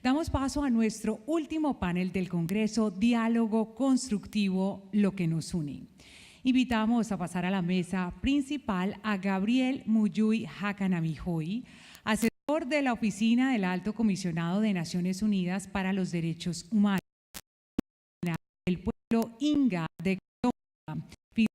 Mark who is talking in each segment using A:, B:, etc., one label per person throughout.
A: Damos paso a nuestro último panel del Congreso, Diálogo Constructivo, lo que nos une. Invitamos a pasar a la mesa principal a Gabriel Muyuy Hakanamijoy, asesor de la Oficina del Alto Comisionado de Naciones Unidas para los Derechos Humanos, del pueblo Inga de Colombia,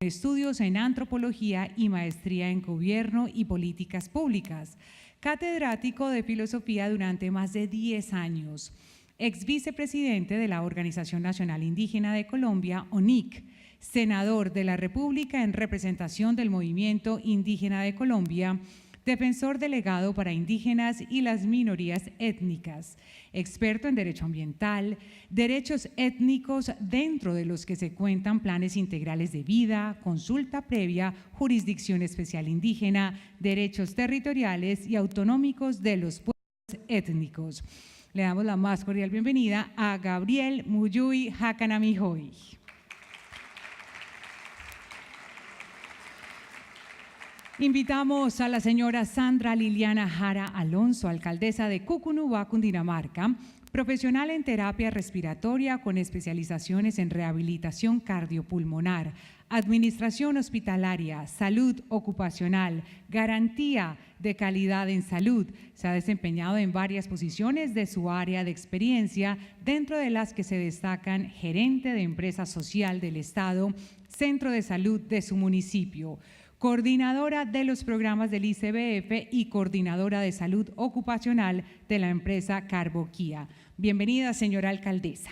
A: estudios en antropología y maestría en gobierno y políticas públicas, catedrático de filosofía durante más de 10 años, ex vicepresidente de la Organización Nacional Indígena de Colombia, ONIC, senador de la República en representación del Movimiento Indígena de Colombia, defensor delegado para indígenas y las minorías étnicas, experto en derecho ambiental, derechos étnicos dentro de los que se cuentan planes integrales de vida, consulta previa, jurisdicción especial indígena, derechos territoriales y autonómicos de los pueblos étnicos. Le damos la más cordial bienvenida a Gabriel Muyuy Hakanamijoy. Invitamos a la señora Sandra Liliana Jara Alonso, alcaldesa de Cucunubá, Cundinamarca, profesional en terapia respiratoria con especializaciones en rehabilitación cardiopulmonar, administración hospitalaria, salud ocupacional, garantía de calidad en salud. Se ha desempeñado en varias posiciones de su área de experiencia, dentro de las que se destacan gerente de empresa social del Estado, centro de salud de su municipio, coordinadora de los programas del ICBF y coordinadora de salud ocupacional de la empresa Carboquía. Bienvenida, señora alcaldesa.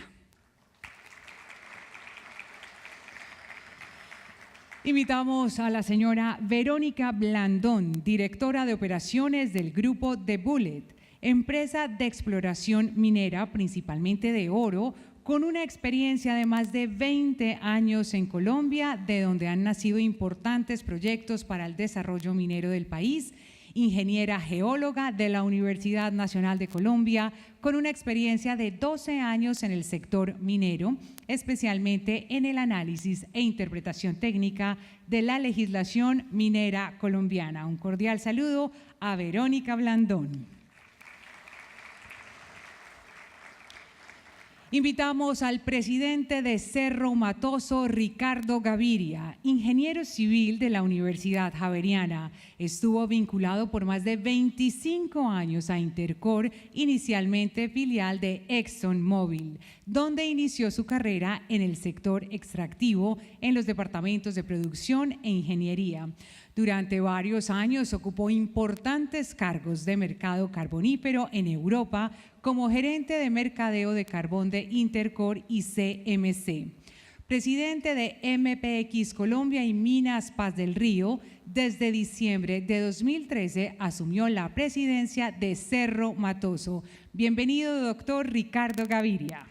A: Invitamos a la señora Verónica Blandón, directora de operaciones del grupo The Bullet, empresa de exploración minera, principalmente de oro, con una experiencia de más de 20 años en Colombia, de donde han nacido importantes proyectos para el desarrollo minero del país, ingeniera geóloga de la Universidad Nacional de Colombia, con una experiencia de 12 años en el sector minero, especialmente en el análisis e interpretación técnica de la legislación minera colombiana. Un cordial saludo a Verónica Blandón. Invitamos al presidente de Cerro Matoso, Ricardo Gaviria, ingeniero civil de la Universidad Javeriana. Estuvo vinculado por más de 25 años a Intercor, inicialmente filial de ExxonMobil, donde inició su carrera en el sector extractivo en los departamentos de producción e ingeniería. Durante varios años ocupó importantes cargos de mercado carbonífero en Europa como gerente de mercadeo de carbón de Intercor y CMC. Presidente de MPX Colombia y Minas Paz del Río, desde diciembre de 2013 asumió la presidencia de Cerro Matoso. Bienvenido, doctor Ricardo Gaviria.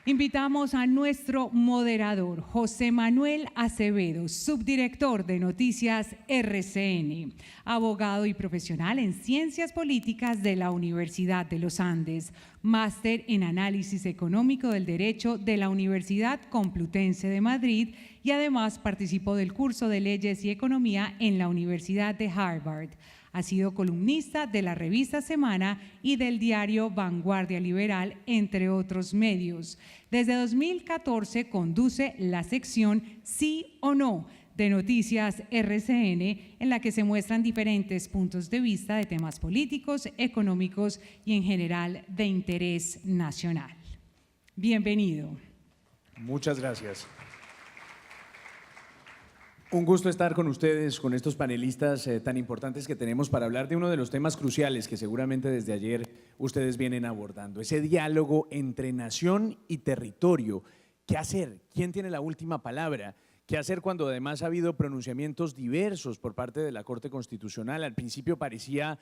A: Invitamos a nuestro moderador, José Manuel Acevedo, subdirector de Noticias RCN, abogado y profesional en Ciencias Políticas de la Universidad de los Andes, máster en Análisis Económico del Derecho de la Universidad Complutense de Madrid y además participó del curso de Leyes y Economía en la Universidad de Harvard. Ha sido columnista de la revista Semana y del diario Vanguardia Liberal, entre otros medios. Desde 2014 conduce la sección Sí o No de Noticias RCN, en la que se muestran diferentes puntos de vista de temas políticos, económicos y en general de interés nacional. Bienvenido.
B: Muchas gracias. Un gusto estar con ustedes, con estos panelistas tan importantes que tenemos para hablar de uno de los temas cruciales que seguramente desde ayer ustedes vienen abordando, ese diálogo entre nación y territorio. ¿Qué hacer? ¿Quién tiene la última palabra? ¿Qué hacer cuando además ha habido pronunciamientos diversos por parte de la Corte Constitucional? Al principio parecía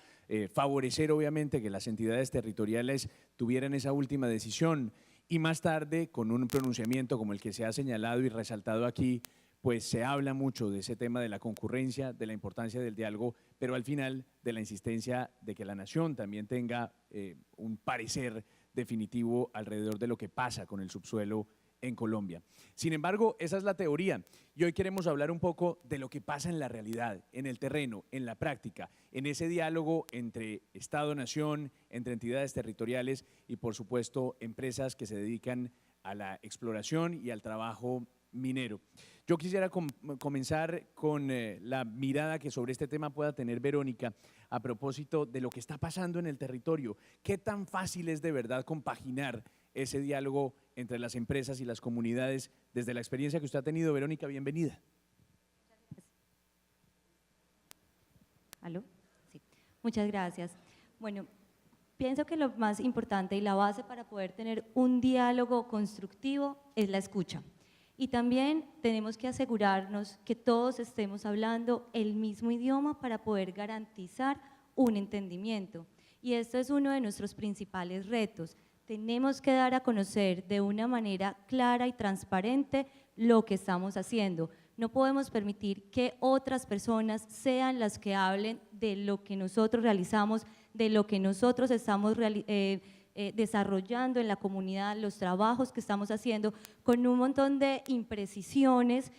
B: favorecer obviamente que las entidades territoriales tuvieran esa última decisión y más tarde con un pronunciamiento como el que se ha señalado y resaltado aquí, pues se habla mucho de ese tema de la concurrencia, de la importancia del diálogo, pero al final de la insistencia de que la nación también tenga un parecer definitivo alrededor de lo que pasa con el subsuelo en Colombia. Sin embargo, esa es la teoría y hoy queremos hablar un poco de lo que pasa en la realidad, en el terreno, en la práctica, en ese diálogo entre Estado-Nación, entre entidades territoriales y, por supuesto, empresas que se dedican a la exploración y al trabajo minero. Yo quisiera comenzar con la mirada que sobre este tema pueda tener Verónica a propósito de lo que está pasando en el territorio. ¿Qué tan fácil es de verdad compaginar ese diálogo entre las empresas y las comunidades desde la experiencia que usted ha tenido? Verónica, bienvenida.
C: ¿Aló? Sí. Muchas gracias. Bueno, pienso que lo más importante y la base para poder tener un diálogo constructivo es la escucha. Y también tenemos que asegurarnos que todos estemos hablando el mismo idioma para poder garantizar un entendimiento. Y esto es uno de nuestros principales retos. Tenemos que dar a conocer de una manera clara y transparente lo que estamos haciendo. No podemos permitir que otras personas sean las que hablen de lo que nosotros realizamos, de lo que nosotros estamos desarrollando en la comunidad, los trabajos que estamos haciendo, con un montón de imprecisiones,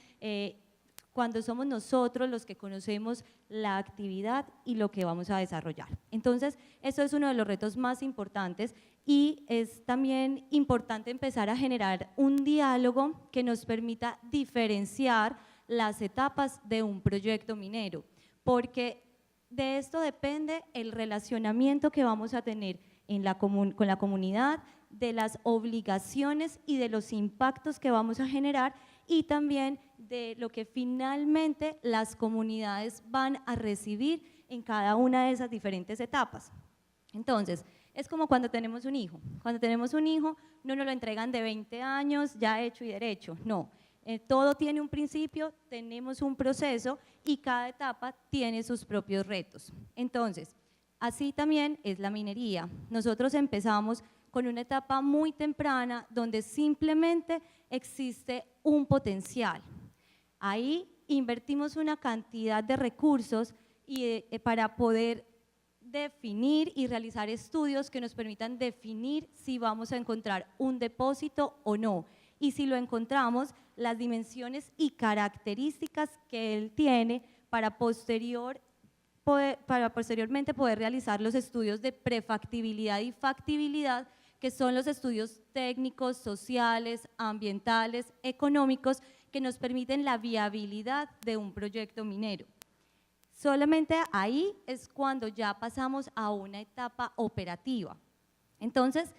C: cuando somos nosotros los que conocemos la actividad y lo que vamos a desarrollar. Entonces, eso es uno de los retos más importantes y es también importante empezar a generar un diálogo que nos permita diferenciar las etapas de un proyecto minero, porque de esto depende el relacionamiento que vamos a tener con la comunidad, de las obligaciones y de los impactos que vamos a generar y también de lo que finalmente las comunidades van a recibir en cada una de esas diferentes etapas. Entonces, es como cuando tenemos un hijo. Cuando tenemos un hijo, no nos lo entregan de 20 años, ya hecho y derecho, no. Todo tiene un principio, tenemos un proceso y cada etapa tiene sus propios retos. Entonces, así también es la minería. Nosotros empezamos con una etapa muy temprana donde simplemente existe un potencial. Ahí invertimos una cantidad de recursos para poder definir y realizar estudios que nos permitan definir si vamos a encontrar un depósito o no. Y si lo encontramos, las dimensiones y características que él tiene para posteriormente poder realizar los estudios de prefactibilidad y factibilidad, que son los estudios técnicos, sociales, ambientales, económicos, que nos permiten la viabilidad de un proyecto minero. Solamente ahí es cuando ya pasamos a una etapa operativa. Entonces,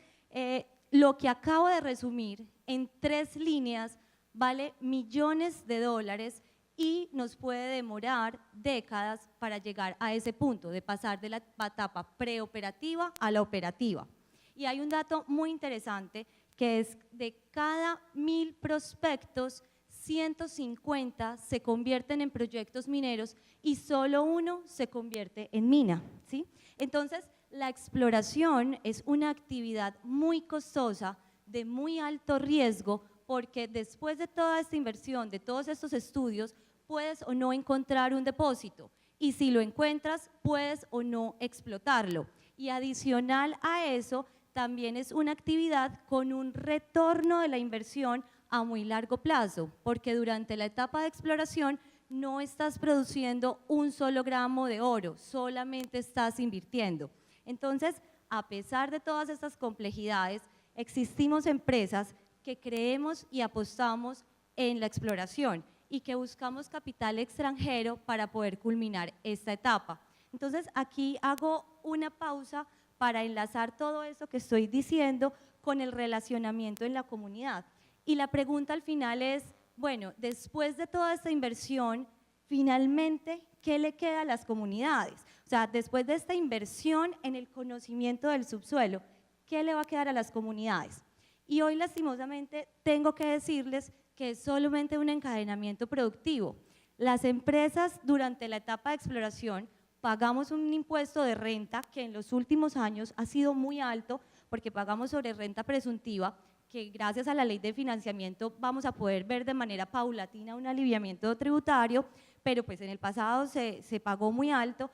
C: lo que acabo de resumir en 3 líneas vale millones de dólares y nos puede demorar décadas para llegar a ese punto, de pasar de la etapa preoperativa a la operativa. Y hay un dato muy interesante que es de cada 1000 prospectos, 150 se convierten en proyectos mineros y solo 1 se convierte en mina, ¿sí? Entonces, la exploración es una actividad muy costosa, de muy alto riesgo, porque después de toda esta inversión, de todos estos estudios, puedes o no encontrar un depósito y si lo encuentras, puedes o no explotarlo. Y adicional a eso, también es una actividad con un retorno de la inversión a muy largo plazo, porque durante la etapa de exploración no estás produciendo un solo gramo de oro, solamente estás invirtiendo. Entonces, a pesar de todas estas complejidades, existimos empresas que creemos y apostamos en la exploración y que buscamos capital extranjero para poder culminar esta etapa. Entonces, aquí hago una pausa para enlazar todo eso que estoy diciendo con el relacionamiento en la comunidad. Y la pregunta al final es, bueno, después de toda esta inversión, finalmente, ¿qué le queda a las comunidades? O sea, después de esta inversión en el conocimiento del subsuelo, ¿qué le va a quedar a las comunidades? Y hoy, lastimosamente, tengo que decirles que es solamente un encadenamiento productivo. Las empresas, durante la etapa de exploración, pagamos un impuesto de renta que en los últimos años ha sido muy alto, porque pagamos sobre renta presuntiva, que gracias a la ley de financiamiento vamos a poder ver de manera paulatina un aliviamiento tributario, pero pues en el pasado se pagó muy alto,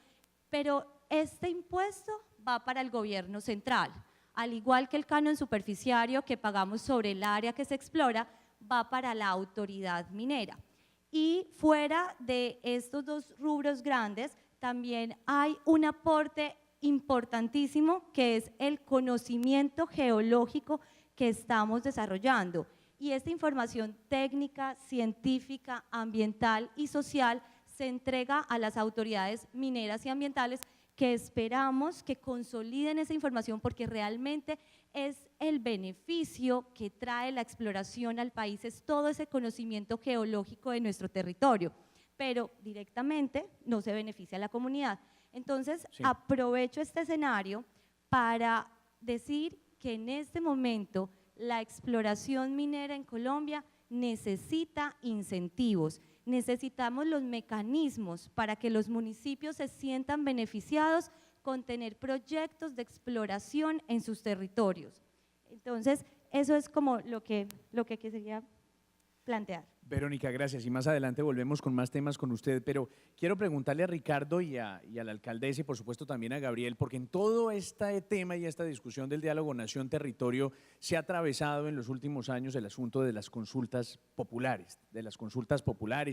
C: pero este impuesto va para el gobierno central, al igual que el canon superficiario que pagamos sobre el área que se explora, va para la autoridad minera. Y fuera de estos dos rubros grandes, también hay un aporte importantísimo que es el conocimiento geológico que estamos desarrollando. Y esta información técnica, científica, ambiental y social se entrega a las autoridades mineras y ambientales, que esperamos que consoliden esa información, porque realmente es el beneficio que trae la exploración al país, es todo ese conocimiento geológico de nuestro territorio, pero directamente no se beneficia a la comunidad. Entonces,
B: sí,
C: aprovecho este escenario para decir que en este momento la exploración minera en Colombia necesita incentivos. Necesitamos los mecanismos para que los municipios se sientan beneficiados con tener proyectos de exploración en sus territorios. Entonces, eso es como lo que quería plantear.
B: Verónica, gracias. Y más adelante volvemos con más temas con usted, pero quiero preguntarle a Ricardo y a la alcaldesa y por supuesto también a Gabriel, porque en todo este tema y esta discusión del diálogo nación-territorio se ha atravesado en los últimos años el asunto de las consultas populares,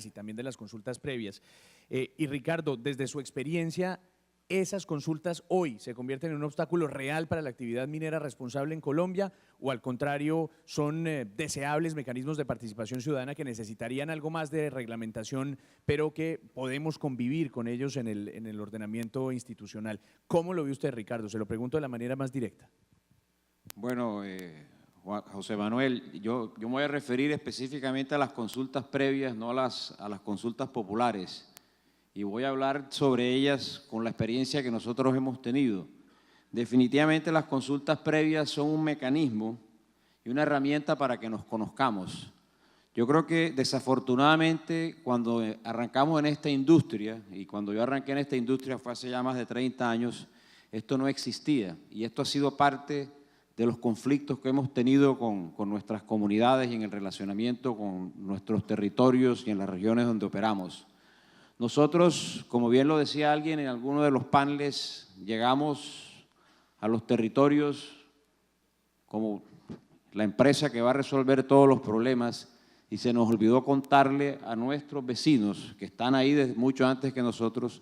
B: y también de las consultas previas. Y Ricardo, desde su experiencia, ¿esas consultas hoy se convierten en un obstáculo real para la actividad minera responsable en Colombia o al contrario son deseables mecanismos de participación ciudadana que necesitarían algo más de reglamentación, pero que podemos convivir con ellos en el ordenamiento institucional? ¿Cómo lo ve usted, Ricardo? Se lo pregunto de la manera más directa.
D: Bueno, José Manuel, yo me voy a referir específicamente a las consultas previas, no a las consultas populares. Y voy a hablar sobre ellas con la experiencia que nosotros hemos tenido. Definitivamente las consultas previas son un mecanismo y una herramienta para que nos conozcamos. Yo creo que desafortunadamente cuando arrancamos en esta industria, y cuando yo arranqué en esta industria fue hace ya más de 30 años, esto no existía y esto ha sido parte de los conflictos que hemos tenido con nuestras comunidades y en el relacionamiento con nuestros territorios y en las regiones donde operamos. Nosotros, como bien lo decía alguien en alguno de los paneles, llegamos a los territorios como la empresa que va a resolver todos los problemas y se nos olvidó contarle a nuestros vecinos que están ahí desde mucho antes que nosotros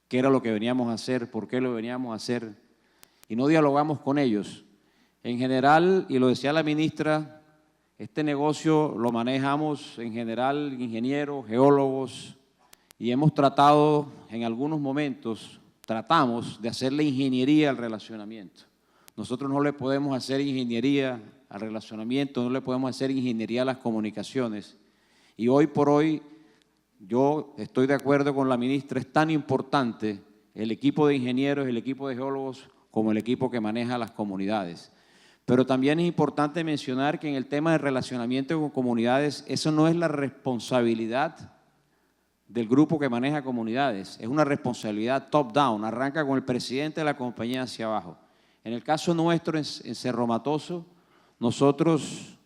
D: qué era lo que veníamos a hacer, por qué lo veníamos a hacer y no dialogamos con ellos. En general, y lo decía la ministra, este negocio lo manejamos en general ingenieros, geólogos y hemos tratado en algunos momentos, tratamos de hacerle ingeniería al relacionamiento. Nosotros no le podemos hacer ingeniería al relacionamiento, no le podemos hacer ingeniería a las comunicaciones. Y hoy por hoy, yo estoy de acuerdo con la ministra, es tan importante el equipo de ingenieros, el equipo de geólogos, como el equipo que maneja las comunidades. Pero también es importante mencionar que en el tema de relacionamiento con comunidades, eso no es la responsabilidad del grupo que maneja comunidades, es una responsabilidad top-down, arranca con el presidente de la compañía hacia abajo. En el caso nuestro en Cerro Matoso, nosotros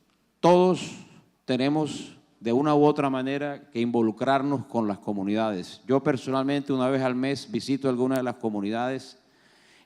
D: todos tenemos de una u otra manera que involucrarnos con las comunidades. Yo personalmente una vez al mes visito algunas de las comunidades.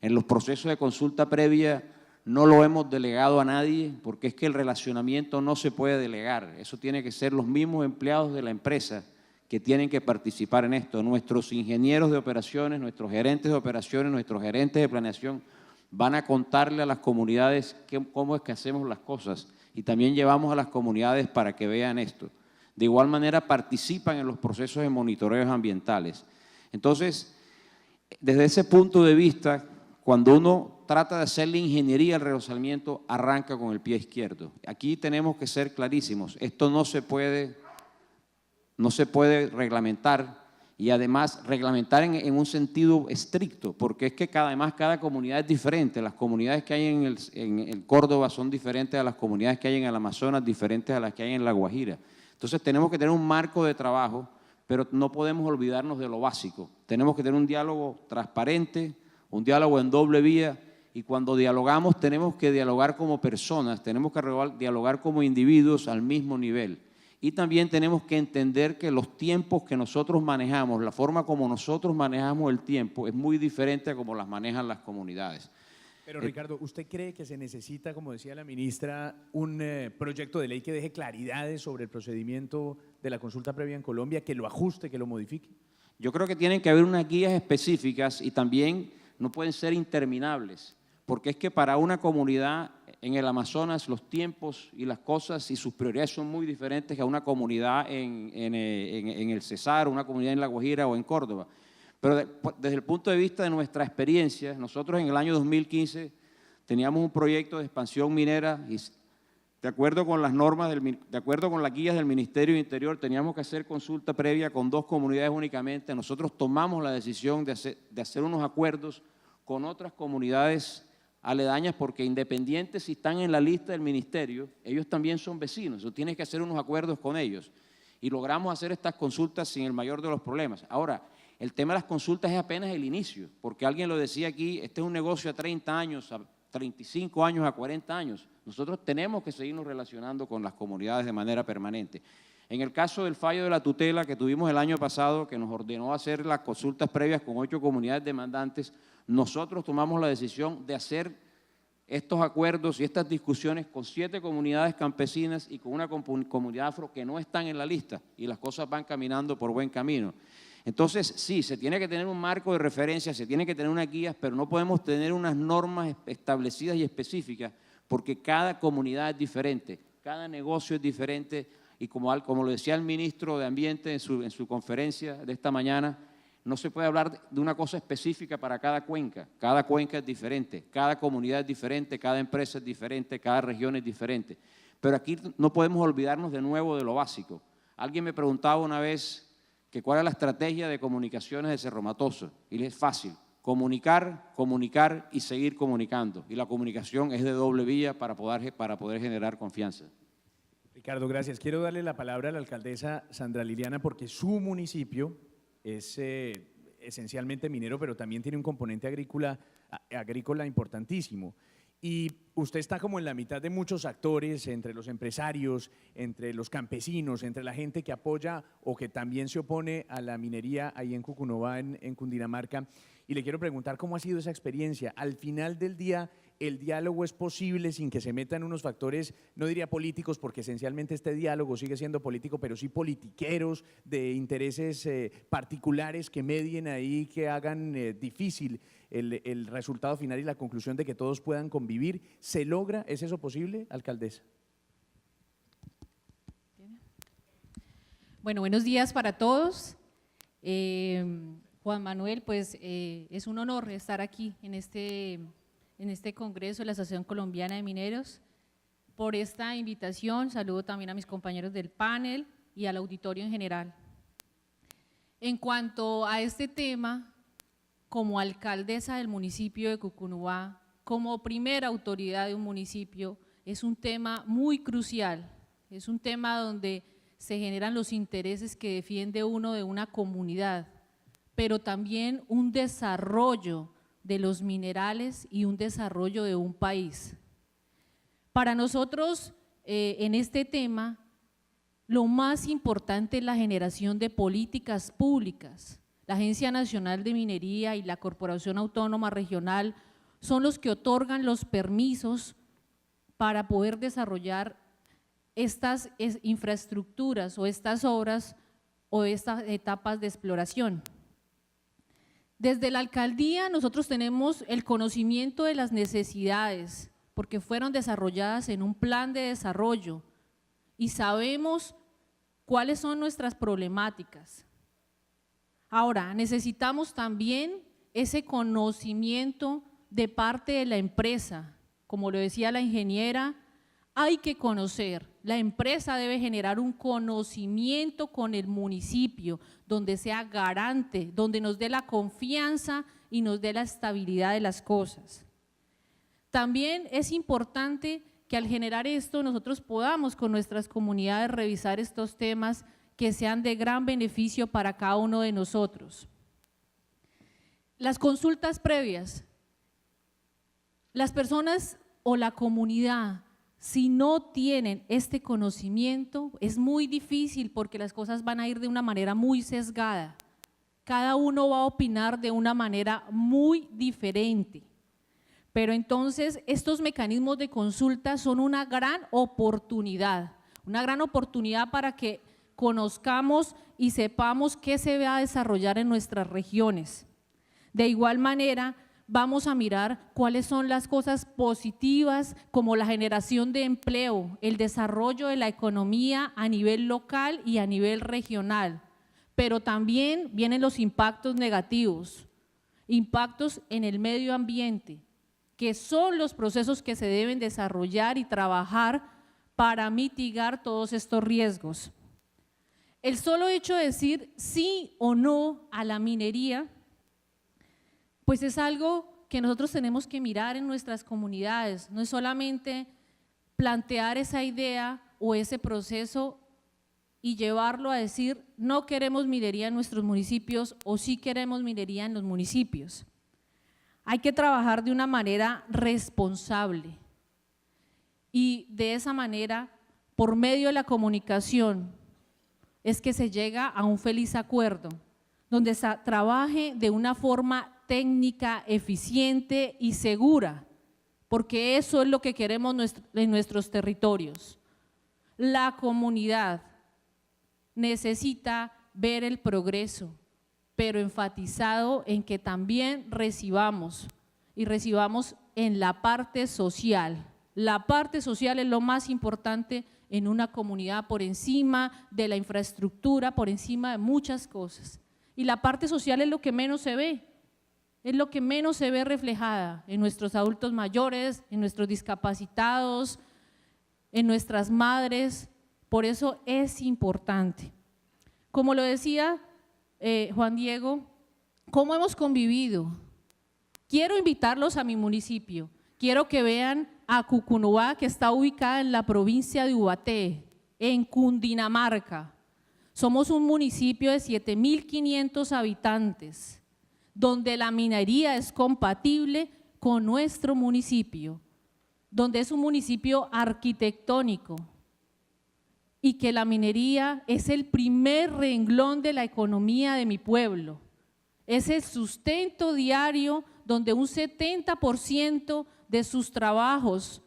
D: En los procesos de consulta previa no lo hemos delegado a nadie porque es que el relacionamiento no se puede delegar. Eso tiene que ser los mismos empleados de la empresa que tienen que participar en esto. Nuestros ingenieros de operaciones, nuestros gerentes de operaciones, nuestros gerentes de planeación van a contarle a las comunidades cómo es que hacemos las cosas y también llevamos a las comunidades para que vean esto. De igual manera participan en los procesos de monitoreos ambientales. Entonces, desde ese punto de vista, cuando uno trata de hacerle ingeniería al relacionamiento, arranca con el pie izquierdo. Aquí tenemos que ser clarísimos, esto no se puede reglamentar y además reglamentar en un sentido estricto, porque es que además cada comunidad es diferente. Las comunidades que hay en Córdoba son diferentes a las comunidades que hay en el Amazonas, diferentes a las que hay en La Guajira. Entonces tenemos que tener un marco de trabajo, pero no podemos olvidarnos de lo básico. Tenemos que tener un diálogo transparente, un diálogo en doble vía, y cuando dialogamos tenemos que dialogar como personas, tenemos que dialogar como individuos al mismo nivel. Y también tenemos que entender que los tiempos que nosotros manejamos, la forma como nosotros manejamos el tiempo es muy diferente a como las manejan las comunidades.
B: Pero Ricardo, ¿usted cree que se necesita, como decía la ministra, un proyecto de ley que deje claridades sobre el procedimiento de la consulta previa en Colombia, que lo ajuste, que lo modifique?
D: Yo creo que tienen que haber unas guías específicas y también no pueden ser interminables, porque es que para una comunidad en el Amazonas los tiempos y las cosas y sus prioridades son muy diferentes que a una comunidad en el Cesar, una comunidad en La Guajira o en Córdoba. Pero desde el punto de vista de nuestra experiencia, nosotros en el año 2015 teníamos un proyecto de expansión minera y de acuerdo con las normas, de acuerdo con las guías del Ministerio de Interior, teníamos que hacer consulta previa con 2 comunidades únicamente. Nosotros tomamos la decisión de hacer unos acuerdos con otras comunidades aledañas porque independientes si están en la lista del Ministerio, ellos también son vecinos, o tienes que hacer unos acuerdos con ellos. Y logramos hacer estas consultas sin el mayor de los problemas. Ahora, el tema de las consultas es apenas el inicio, porque alguien lo decía aquí, este es un negocio a 30 años, a 35 años, a 40 años. Nosotros tenemos que seguirnos relacionando con las comunidades de manera permanente. En el caso del fallo de la tutela que tuvimos el año pasado, que nos ordenó hacer las consultas previas con 8 comunidades demandantes, nosotros tomamos la decisión de hacer estos acuerdos y estas discusiones con 7 comunidades campesinas y con una comunidad afro que no están en la lista y las cosas van caminando por buen camino. Entonces, sí, se tiene que tener un marco de referencia, se tiene que tener unas guías, pero no podemos tener unas normas establecidas y específicas porque cada comunidad es diferente, cada negocio es diferente y como lo decía el ministro de Ambiente en su conferencia de esta mañana, no se puede hablar de una cosa específica para cada cuenca es diferente, cada comunidad es diferente, cada empresa es diferente, cada región es diferente. Pero aquí no podemos olvidarnos de nuevo de lo básico. Alguien me preguntaba una vez que cuál es la estrategia de comunicaciones de Cerro Matoso, y es fácil, comunicar, comunicar y seguir comunicando. Y la comunicación es de doble vía para poder generar confianza.
B: Ricardo, gracias. Quiero darle la palabra a la alcaldesa Sandra Liliana porque su municipio es esencialmente minero, pero también tiene un componente agrícola importantísimo. Y usted está como en la mitad de muchos actores, entre los empresarios, entre los campesinos, entre la gente que apoya o que también se opone a la minería ahí en Cucunova, en Cundinamarca. Y le quiero preguntar cómo ha sido esa experiencia. Al final del día, ¿el diálogo es posible sin que se metan unos factores, no diría políticos, porque esencialmente este diálogo sigue siendo político, pero sí politiqueros de intereses particulares que medien ahí, que hagan difícil el resultado final y la conclusión de que todos puedan convivir? ¿Se logra? ¿Es eso posible, alcaldesa?
E: Bueno, buenos días para todos. Juan Manuel, pues es un honor estar aquí en este congreso de la Asociación Colombiana de Mineros. Por esta invitación, saludo también a mis compañeros del panel y al auditorio en general. En cuanto a este tema, como alcaldesa del municipio de Cucunova, como primera autoridad de un municipio, es un tema muy crucial, es un tema donde se generan los intereses que defiende uno de una comunidad, pero también un desarrollo de los minerales y un desarrollo de un país. Para nosotros, en este tema, lo más importante es la generación de políticas públicas. La Agencia Nacional de Minería y la Corporación Autónoma Regional son los que otorgan los permisos para poder desarrollar estas infraestructuras o estas obras o estas etapas de exploración. Desde la alcaldía nosotros tenemos el conocimiento de las necesidades porque fueron desarrolladas en un plan de desarrollo y sabemos cuáles son nuestras problemáticas. Ahora, necesitamos también ese conocimiento de parte de la empresa. Como lo decía la ingeniera, hay que conocer, la empresa debe generar un conocimiento con el municipio, donde sea garante, donde nos dé la confianza y nos dé la estabilidad de las cosas. También es importante que al generar esto nosotros podamos con nuestras comunidades revisar estos temas que sean de gran beneficio para cada uno de nosotros. Las consultas previas, las personas o la comunidad, si no tienen este conocimiento, es muy difícil porque las cosas van a ir de una manera muy sesgada. Cada uno va a opinar de una manera muy diferente. Pero entonces estos mecanismos de consulta son una gran oportunidad para que conozcamos y sepamos qué se va a desarrollar en nuestras regiones. De igual manera, vamos a mirar cuáles son las cosas positivas, como la generación de empleo, el desarrollo de la economía a nivel local y a nivel regional, pero también vienen los impactos negativos, impactos en el medio ambiente, que son los procesos que se deben desarrollar y trabajar para mitigar todos estos riesgos. El solo hecho de decir sí o no a la minería, pues es algo que nosotros tenemos que mirar en nuestras comunidades, no es solamente plantear esa idea o ese proceso y llevarlo a decir no queremos minería en nuestros municipios o sí queremos minería en los municipios. Hay que trabajar de una manera responsable y de esa manera, por medio de la comunicación, es que se llega a un feliz acuerdo, donde se trabaje de una forma técnica, eficiente y segura, porque eso es lo que queremos en nuestros territorios. La comunidad necesita ver el progreso, pero enfatizado en que también recibamos en la parte social. La parte social es lo más importante en una comunidad, por encima de la infraestructura, por encima de muchas cosas. Y la parte social es lo que menos se ve. Es lo que menos se ve reflejada en nuestros adultos mayores, en nuestros discapacitados, en nuestras madres. Por eso es importante. Como lo decía Juan Diego, ¿cómo hemos convivido? Quiero invitarlos a mi municipio. Quiero que vean a Cucunubá, que está ubicada en la provincia de Ubaté, en Cundinamarca. Somos un municipio de 7.500 habitantes, donde la minería es compatible con nuestro municipio, donde es un municipio arquitectónico y que la minería es el primer renglón de la economía de mi pueblo. Es el sustento diario donde un 70% de sus trabajos,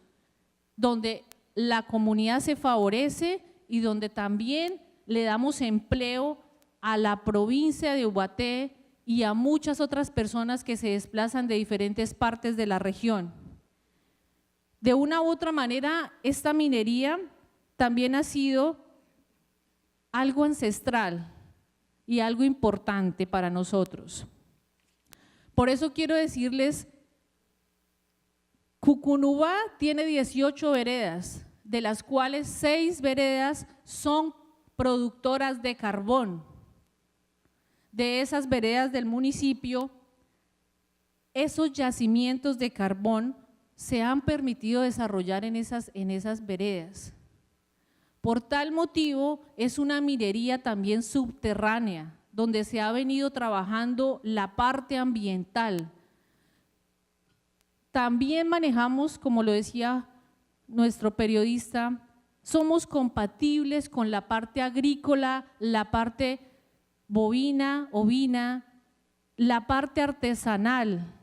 E: donde la comunidad se favorece y donde también le damos empleo a la provincia de Ubaté y a muchas otras personas que se desplazan de diferentes partes de la región. De una u otra manera, esta minería también ha sido algo ancestral y algo importante para nosotros. Por eso quiero decirles, Cucunubá tiene 18 veredas, de las cuales 6 veredas son productoras de carbón. De esas veredas del municipio, esos yacimientos de carbón se han permitido desarrollar en esas veredas. Por tal motivo, es una minería también subterránea, donde se ha venido trabajando la parte ambiental. También manejamos, como lo decía nuestro periodista, somos compatibles con la parte agrícola, la parte bovina, ovina, la parte artesanal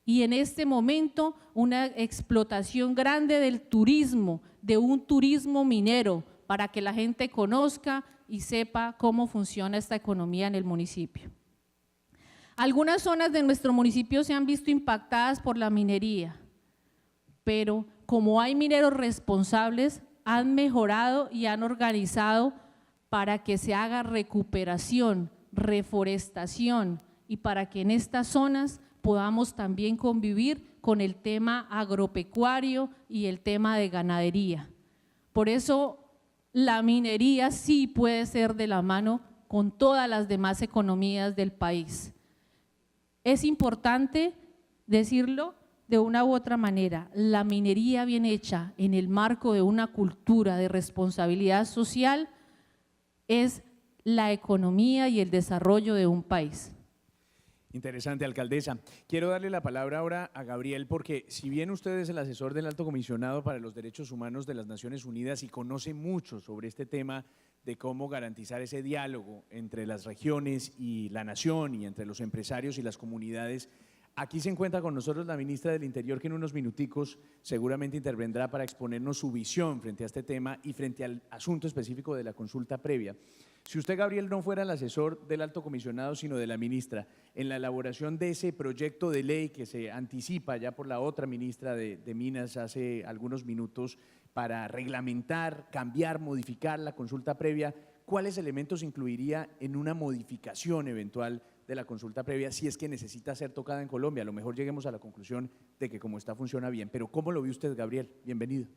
E: y en este momento una explotación grande del turismo, de un turismo minero, para que la gente conozca y sepa cómo funciona esta economía en el municipio. Algunas zonas de nuestro municipio se han visto impactadas por la minería, pero como hay mineros responsables, han mejorado y han organizado para que se haga recuperación, reforestación y para que en estas zonas podamos también convivir con el tema agropecuario y el tema de ganadería. Por eso la minería sí puede ser de la mano con todas las demás economías del país. Es importante decirlo de una u otra manera, la minería bien hecha en el marco de una cultura de responsabilidad social es la economía y el desarrollo de un país.
B: Interesante, alcaldesa. Quiero darle la palabra ahora a Gabriel porque si bien usted es el asesor del Alto Comisionado para los Derechos Humanos de las Naciones Unidas y conoce mucho sobre este tema de cómo garantizar ese diálogo entre las regiones y la nación y entre los empresarios y las comunidades, Aquí se encuentra con nosotros la ministra del Interior, que en unos minuticos seguramente intervendrá para exponernos su visión frente a este tema y frente al asunto específico de la consulta previa. Si usted, Gabriel, no fuera el asesor del alto comisionado, sino de la ministra, en la elaboración de ese proyecto de ley que se anticipa ya por la otra ministra de Minas hace algunos minutos para reglamentar, cambiar, modificar la consulta previa, ¿cuáles elementos incluiría en una modificación eventual de la consulta previa si es que necesita ser tocada en Colombia? A lo mejor lleguemos a la conclusión de que como está funciona bien, pero ¿cómo lo ve usted, Gabriel? Bienvenido.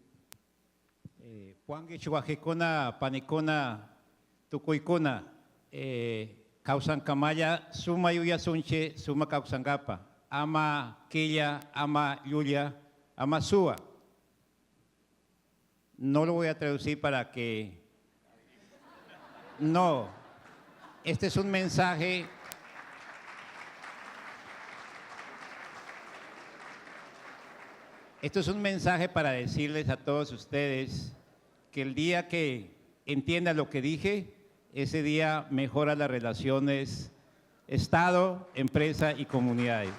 F: Juan Gichuajecona, Panecona, Tucuicona, Causan Camaya, Suma Yuya Sunche, Suma Causangapa, Ama Quilla, Ama Yulia, Ama Sua. No lo voy a traducir para que… No, este es un mensaje… Esto es un mensaje para decirles a todos ustedes que el día que entiendan lo que dije, ese día mejora las relaciones Estado, empresa y comunidades.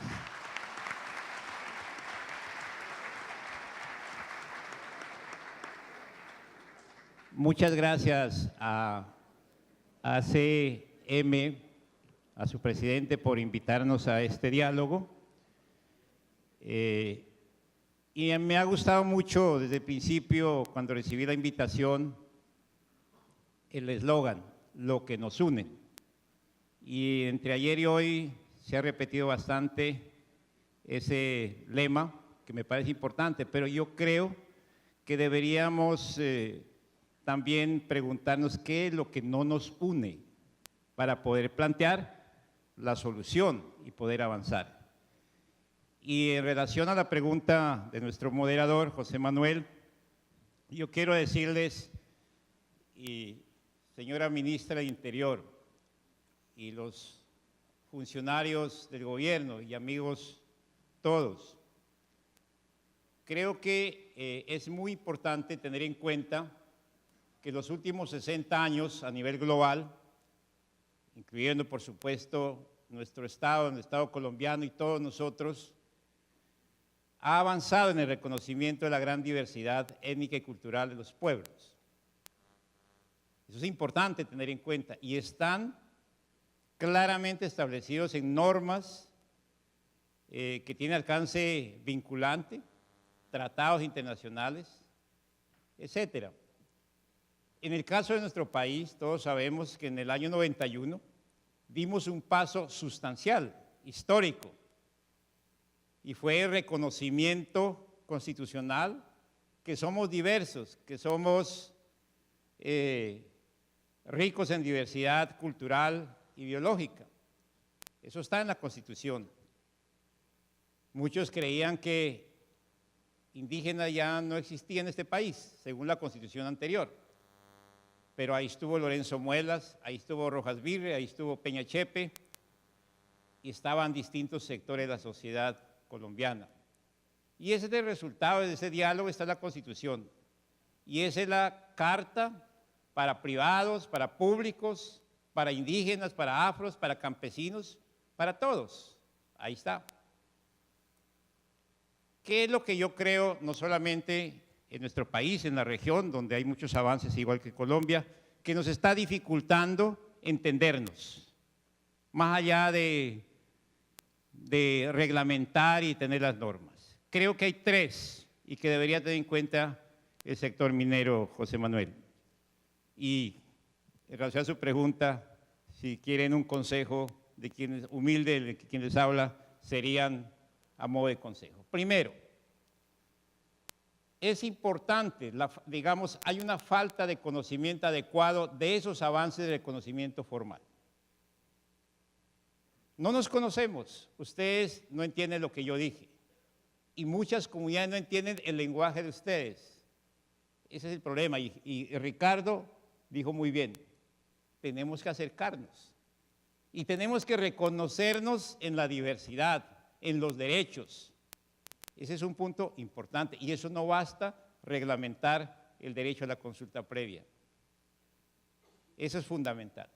F: Muchas gracias a ACM, a su presidente, por invitarnos a este diálogo. Y me ha gustado mucho desde el principio, cuando recibí la invitación, el eslogan, lo que nos une. Y entre ayer y hoy se ha repetido bastante ese lema, que me parece importante, pero yo creo que deberíamos también preguntarnos qué es lo que no nos une para poder plantear la solución y poder avanzar. Y en relación a la pregunta de nuestro moderador, José Manuel, yo quiero decirles, y señora ministra de Interior, y los funcionarios del gobierno y amigos todos, creo que es muy importante tener en cuenta que los últimos 60 años a nivel global, incluyendo por supuesto nuestro Estado, el Estado colombiano y todos nosotros, ha avanzado en el reconocimiento de la gran diversidad étnica y cultural de los pueblos. Eso es importante tener en cuenta y están claramente establecidos en normas que tienen alcance vinculante, tratados internacionales, etcétera. En el caso de nuestro país, todos sabemos que en el año 91 dimos un paso sustancial, histórico, y fue el reconocimiento constitucional que somos diversos, que somos ricos en diversidad cultural y biológica. Eso está en la Constitución. Muchos creían que indígena ya no existía en este país, según la Constitución anterior. Pero ahí estuvo Lorenzo Muelas, ahí estuvo Rojas Virre, ahí estuvo Peña Chepe, y estaban distintos sectores de la sociedad colombiana. Y ese es el resultado de ese diálogo, está en la Constitución. Y esa es la carta para privados, para públicos, para indígenas, para afros, para campesinos, para todos. Ahí está. ¿Qué es lo que yo creo, no solamente en nuestro país, en la región, donde hay muchos avances, igual que Colombia, que nos está dificultando entendernos, más allá de reglamentar y tener las normas? Creo que hay tres y que debería tener en cuenta el sector minero, José Manuel. Y en relación a su pregunta, si quieren un consejo de quienes, humilde de quien les habla, serían a modo de consejo. Primero, es importante, digamos, hay una falta de conocimiento adecuado de esos avances del conocimiento formal. No nos conocemos, ustedes no entienden lo que yo dije y muchas comunidades no entienden el lenguaje de ustedes. Ese es el problema y Ricardo dijo muy bien, tenemos que acercarnos y tenemos que reconocernos en la diversidad, en los derechos. Ese es un punto importante y eso no basta reglamentar el derecho a la consulta previa. Eso es fundamental.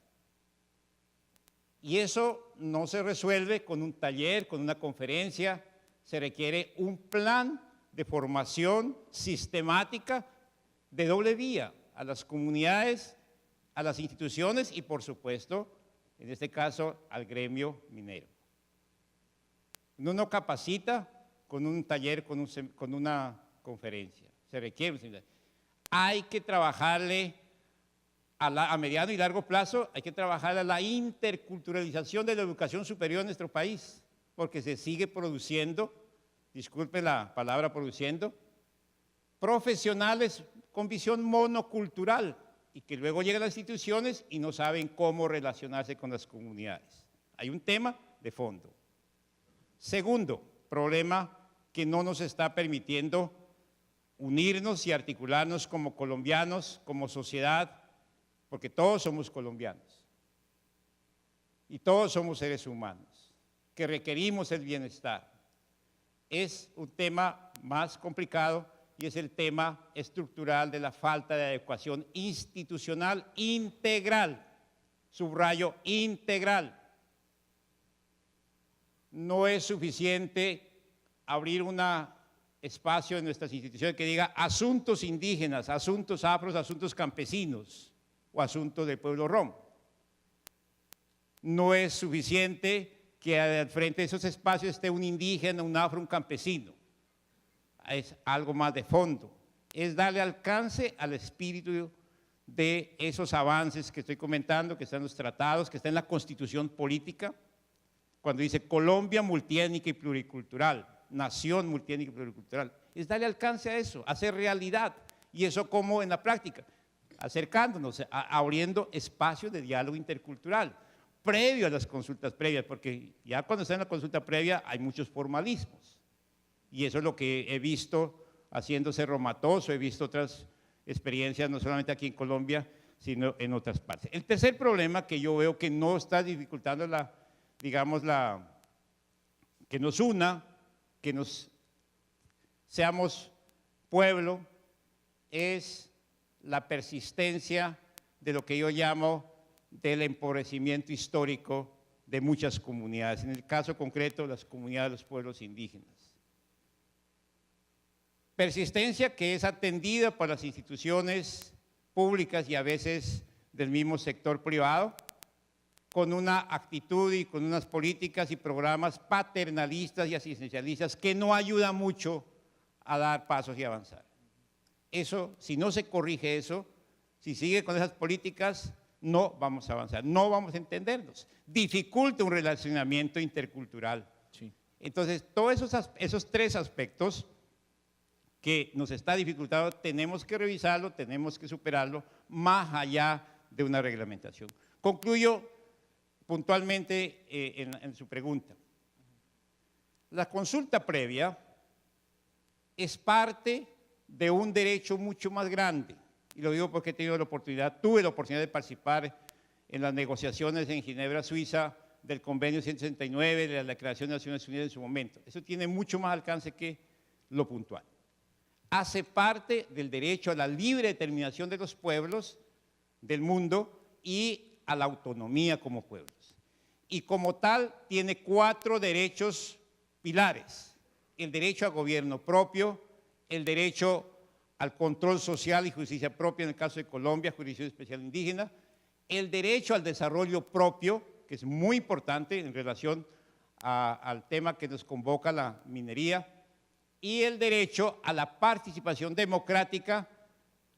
F: Y eso no se resuelve con un taller, con una conferencia, se requiere un plan de formación sistemática de doble vía a las comunidades, a las instituciones y, por supuesto, en este caso, al gremio minero. Uno no capacita con un taller, con una conferencia. Se requiere un seminario. Hay que trabajarle a mediano y largo plazo, hay que trabajar a la interculturalización de la educación superior en nuestro país, porque se sigue produciendo, disculpe la palabra produciendo, profesionales con visión monocultural y que luego llegan a las instituciones y no saben cómo relacionarse con las comunidades. Hay un tema de fondo. Segundo problema que no nos está permitiendo unirnos y articularnos como colombianos, como sociedad, porque todos somos colombianos y todos somos seres humanos que requerimos el bienestar. Es un tema más complicado y es el tema estructural de la falta de adecuación institucional integral, subrayo integral. No es suficiente abrir un espacio en nuestras instituciones que diga asuntos indígenas, asuntos afros, asuntos campesinos o asuntos del pueblo rom. No es suficiente que al frente de esos espacios esté un indígena, un afro, un campesino. Es algo más de fondo. Es darle alcance al espíritu de esos avances que estoy comentando, que están en los tratados, que están en la Constitución política, cuando dice Colombia multiétnica y pluricultural, nación multiétnica y pluricultural. Es darle alcance a eso, hacer realidad. ¿Y eso cómo en la práctica? Acercándonos, abriendo espacios de diálogo intercultural, previo a las consultas previas, porque ya cuando está en la consulta previa hay muchos formalismos. Y eso es lo que he visto haciéndose Romatoso, he visto otras experiencias, no solamente aquí en Colombia, sino en otras partes. El tercer problema que yo veo que no está dificultando que nos una, que nos seamos pueblo, es la persistencia de lo que yo llamo del empobrecimiento histórico de muchas comunidades, en el caso concreto las comunidades de los pueblos indígenas. Persistencia que es atendida por las instituciones públicas y a veces del mismo sector privado, con una actitud y con unas políticas y programas paternalistas y asistencialistas que no ayudan mucho a dar pasos y avanzar. Eso, si no se corrige eso, si sigue con esas políticas, no vamos a avanzar, no vamos a entendernos. Dificulta un relacionamiento intercultural.
B: Sí.
F: Entonces, todos esos tres aspectos que nos está dificultando, tenemos que revisarlo, tenemos que superarlo, más allá de una reglamentación. Concluyo puntualmente en su pregunta. La consulta previa es parte de un derecho mucho más grande, y lo digo porque tuve la oportunidad de participar en las negociaciones en Ginebra, Suiza, del convenio 169 de la Declaración de Naciones Unidas en su momento. Eso tiene mucho más alcance que lo puntual. Hace parte del derecho a la libre determinación de los pueblos del mundo y a la autonomía como pueblos. Y como tal tiene 4 derechos pilares: el derecho a gobierno propio, el derecho al control social y justicia propia en el caso de Colombia, Jurisdicción Especial Indígena, el derecho al desarrollo propio, que es muy importante en relación al tema que nos convoca la minería, y el derecho a la participación democrática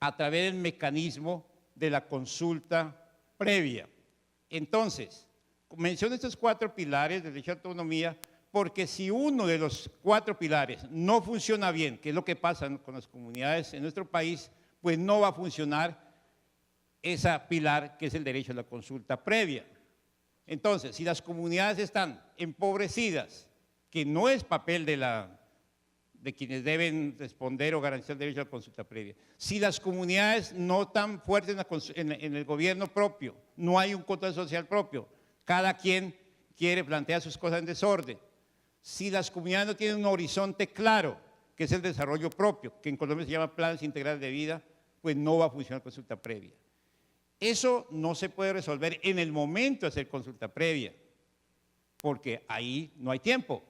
F: a través del mecanismo de la consulta previa. Entonces, menciono estos 4 pilares del derecho a autonomía porque si uno de los 4 pilares no funciona bien, que es lo que pasa con las comunidades en nuestro país, pues no va a funcionar ese pilar que es el derecho a la consulta previa. Entonces, si las comunidades están empobrecidas, que no es papel de quienes deben responder o garantizar el derecho a la consulta previa, si las comunidades no están fuertes en el gobierno propio, no hay un control social propio, cada quien quiere plantear sus cosas en desorden, si las comunidades no tienen un horizonte claro, que es el desarrollo propio, que en Colombia se llama planes integrales de vida, pues no va a funcionar consulta previa. Eso no se puede resolver en el momento de hacer consulta previa, porque ahí no hay tiempo.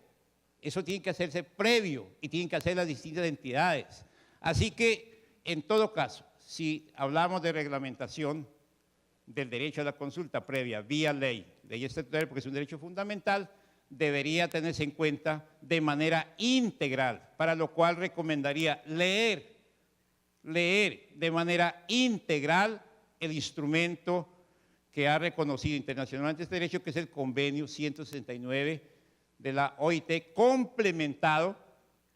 F: Eso tiene que hacerse previo y tienen que hacer las distintas entidades. Así que, en todo caso, si hablamos de reglamentación del derecho a la consulta previa vía ley estatutaria, porque es un derecho fundamental, debería tenerse en cuenta de manera integral, para lo cual recomendaría leer de manera integral el instrumento que ha reconocido internacionalmente este derecho, que es el Convenio 169 de la OIT, complementado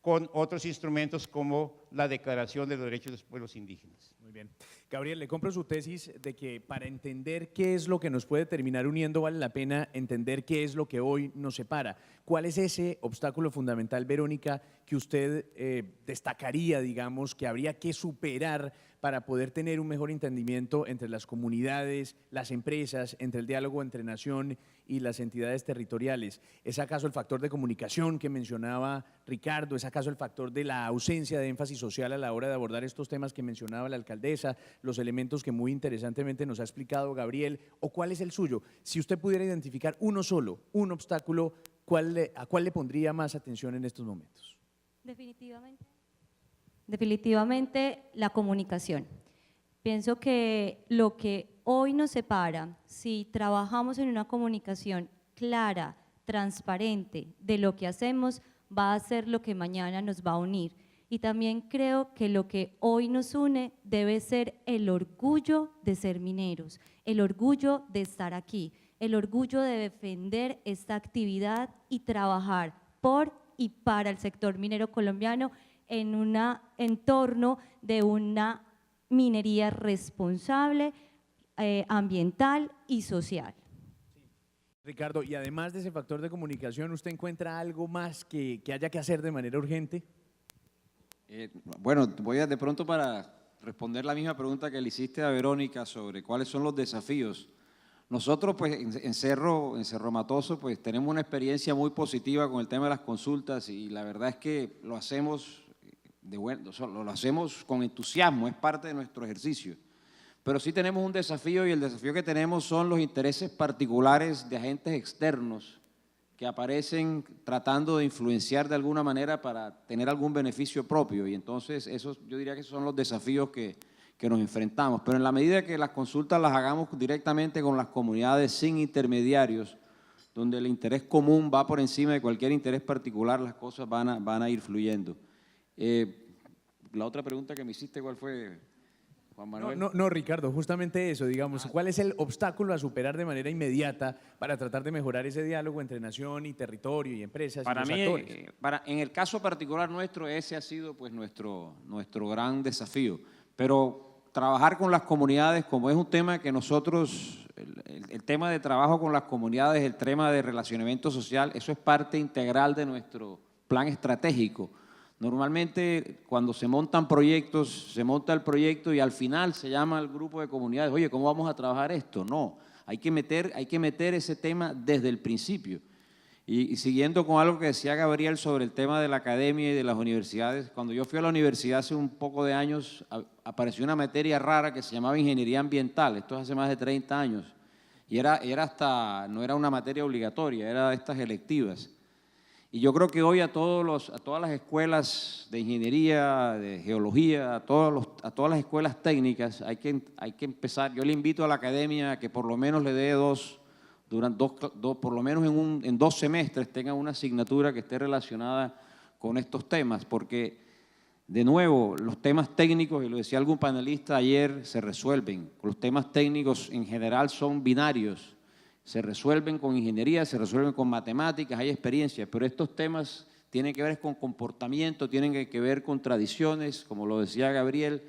F: con otros instrumentos como la Declaración de los Derechos de los Pueblos Indígenas.
B: Muy bien. Gabriel, le compro su tesis de que para entender qué es lo que nos puede terminar uniendo vale la pena entender qué es lo que hoy nos separa. ¿Cuál es ese obstáculo fundamental, Verónica, que usted destacaría, digamos, que habría que superar para poder tener un mejor entendimiento entre las comunidades, las empresas, entre el diálogo entre nación y las entidades territoriales? ¿Es acaso el factor de comunicación que mencionaba Ricardo? ¿Es acaso el factor de la ausencia de énfasis social a la hora de abordar estos temas que mencionaba la alcaldesa? Los elementos que muy interesantemente nos ha explicado Gabriel, ¿o cuál es el suyo? Si usted pudiera identificar uno solo, un obstáculo, ¿a cuál le pondría más atención en estos momentos?
C: Definitivamente la comunicación. Pienso que lo que hoy nos separa, si trabajamos en una comunicación clara, transparente de lo que hacemos, va a ser lo que mañana nos va a unir. Y también creo que lo que hoy nos une debe ser el orgullo de ser mineros, el orgullo de estar aquí, el orgullo de defender esta actividad y trabajar por y para el sector minero colombiano en un entorno de una minería responsable, ambiental y social.
B: Ricardo, y además de ese factor de comunicación, ¿usted encuentra algo más que haya que hacer de manera urgente?
D: Bueno, voy a de pronto para responder la misma pregunta que le hiciste a Verónica sobre cuáles son los desafíos. Nosotros pues en Cerro Matoso pues tenemos una experiencia muy positiva con el tema de las consultas y la verdad es que lo hacemos lo hacemos con entusiasmo, es parte de nuestro ejercicio. Pero sí tenemos un desafío y el desafío que tenemos son los intereses particulares de agentes externos que aparecen tratando de influenciar de alguna manera para tener algún beneficio propio y entonces yo diría que esos son los desafíos que nos enfrentamos, pero en la medida que las consultas las hagamos directamente con las comunidades sin intermediarios, donde el interés común va por encima de cualquier interés particular, las cosas van a ir fluyendo. La otra pregunta que me hiciste, ¿cuál fue, Juan Manuel?
B: No, Ricardo, justamente eso, digamos, ¿cuál es el obstáculo a superar de manera inmediata para tratar de mejorar ese diálogo entre nación y territorio y empresas
D: para
B: y los
D: mí,
B: actores?
D: En el caso particular nuestro, ese ha sido pues nuestro gran desafío, pero trabajar con las comunidades, como es un tema que nosotros, el tema de trabajo con las comunidades, el tema de relacionamiento social, eso es parte integral de nuestro plan estratégico. Normalmente cuando se montan proyectos, se monta el proyecto y al final se llama al grupo de comunidades, oye, ¿cómo vamos a trabajar esto? No, hay que meter ese tema desde el principio. Y siguiendo con algo que decía Gabriel sobre el tema de la academia y de las universidades, cuando yo fui a la universidad hace un poco de años, apareció una materia rara que se llamaba ingeniería ambiental, esto es hace más de 30 años, y no era una materia obligatoria, era de estas electivas. Y yo creo que hoy a todas las escuelas de ingeniería, de geología, a todas las escuelas técnicas hay que empezar. Yo le invito a la academia a que por lo menos le dé por lo menos en 2 semestres tengan una asignatura que esté relacionada con estos temas, porque de nuevo los temas técnicos, y lo decía algún panelista ayer, se resuelven. Los temas técnicos en general son binarios. Se resuelven con ingeniería, se resuelven con matemáticas, hay experiencia, pero estos temas tienen que ver con comportamiento, tienen que ver con tradiciones, como lo decía Gabriel,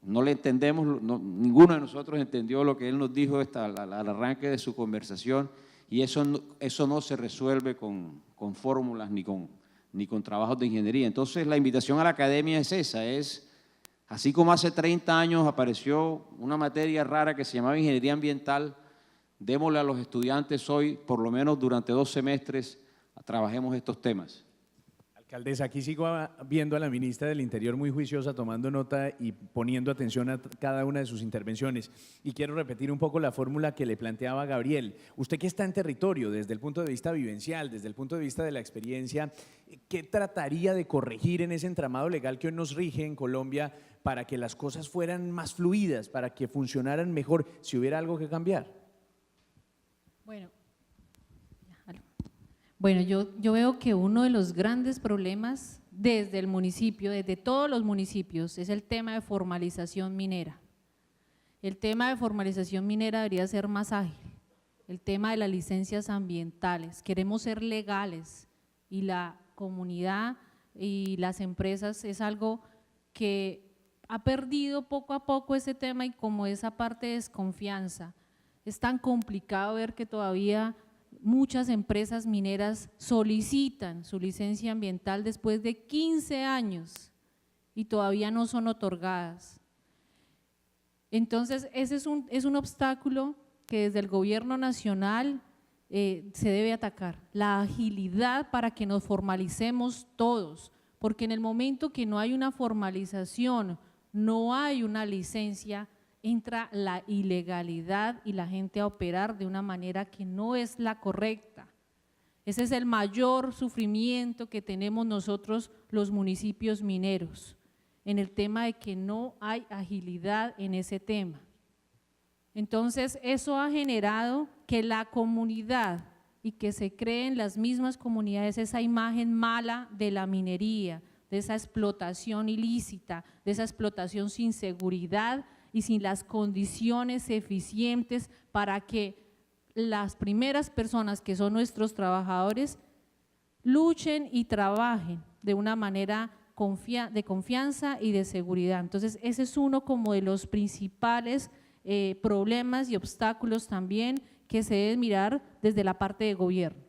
D: no le entendemos, ninguno de nosotros entendió lo que él nos dijo al arranque de su conversación y eso no se resuelve con fórmulas ni con trabajos de ingeniería. Entonces la invitación a la academia es esa, así como hace 30 años apareció una materia rara que se llamaba ingeniería ambiental, démosle a los estudiantes hoy, por lo menos durante 2 semestres, trabajemos estos temas.
B: Alcaldesa, aquí sigo viendo a la ministra del Interior muy juiciosa, tomando nota y poniendo atención a cada una de sus intervenciones. Y quiero repetir un poco la fórmula que le planteaba Gabriel. Usted que está en territorio, desde el punto de vista vivencial, desde el punto de vista de la experiencia, ¿qué trataría de corregir en ese entramado legal que hoy nos rige en Colombia para que las cosas fueran más fluidas, para que funcionaran mejor, si hubiera algo que cambiar?
E: Bueno, yo veo que uno de los grandes problemas desde el municipio, desde todos los municipios, es el tema de formalización minera. El tema de formalización minera debería ser más ágil. El tema de las licencias ambientales. Queremos ser legales y la comunidad y las empresas es algo que ha perdido poco a poco ese tema y como esa parte de desconfianza. Es tan complicado ver que todavía muchas empresas mineras solicitan su licencia ambiental después de 15 años y todavía no son otorgadas. Entonces, ese es un obstáculo que desde el gobierno nacional se debe atacar, la agilidad para que nos formalicemos todos, porque en el momento que no hay una formalización, no hay una licencia, entra la ilegalidad y la gente a operar de una manera que no es la correcta. Ese es el mayor sufrimiento que tenemos nosotros los municipios mineros, en el tema de que no hay agilidad en ese tema. Entonces, eso ha generado que la comunidad y que se cree en las mismas comunidades esa imagen mala de la minería, de esa explotación ilícita, de esa explotación sin seguridad y sin las condiciones eficientes para que las primeras personas que son nuestros trabajadores luchen y trabajen de una manera de confianza y de seguridad. Entonces, ese es uno como de los principales problemas y obstáculos también que se debe mirar desde la parte de gobierno.